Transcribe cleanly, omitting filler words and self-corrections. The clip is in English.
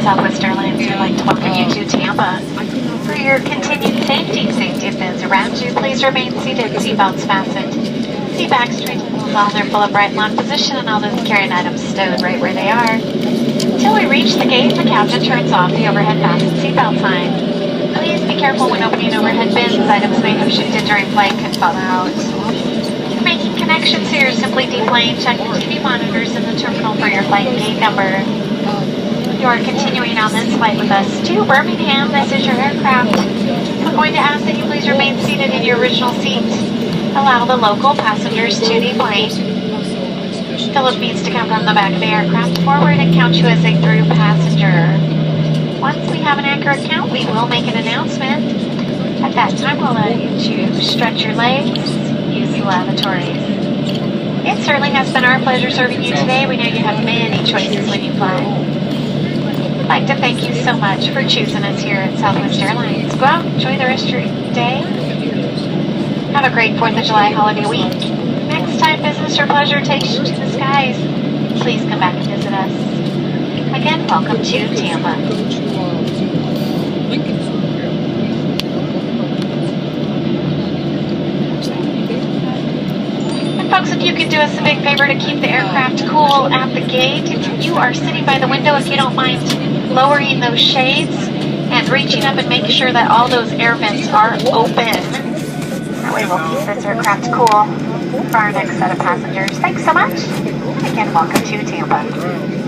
Southwest Airlines would like to welcome you to Tampa. For your continued safety of those around you, please remain seated, seatbelts fastened. Seat backs straighten while they're full upright in one position, and all those carrying items stowed right where they are. Until we reach the gate, the captain turns off the overhead fastened seatbelt sign. Please be careful when opening overhead bins. Items may have shifted during flight and could fall out. If making connections here, simply deplane, check the TV monitors in the terminal for your flight gate number. You are continuing on this flight with us to Birmingham. This is your aircraft. I'm going to ask that you please remain seated in your original seat. Allow the local passengers to deplane. Philip needs to come from the back of the aircraft forward and count you as a through passenger. Once we have an accurate count, we will make an announcement. At that time, we'll allow you to stretch your legs, use the lavatories. It certainly has been our pleasure serving you today. We know you have many choices when you fly. I'd like to thank you so much for choosing us here at Southwest Airlines. Go out, enjoy the rest of your day. Have a great 4th of July holiday week. Next time business or pleasure takes you to the skies, please come back and visit us. Again, welcome to Tampa. And folks, if you could do us a big favor to keep the aircraft cool at the gate, if you are sitting by the window, if you don't mind lowering those shades and reaching up and making sure that all those air vents are open. That way we'll keep this aircraft cool for our next set of passengers. Thanks so much. Again, welcome to Tampa.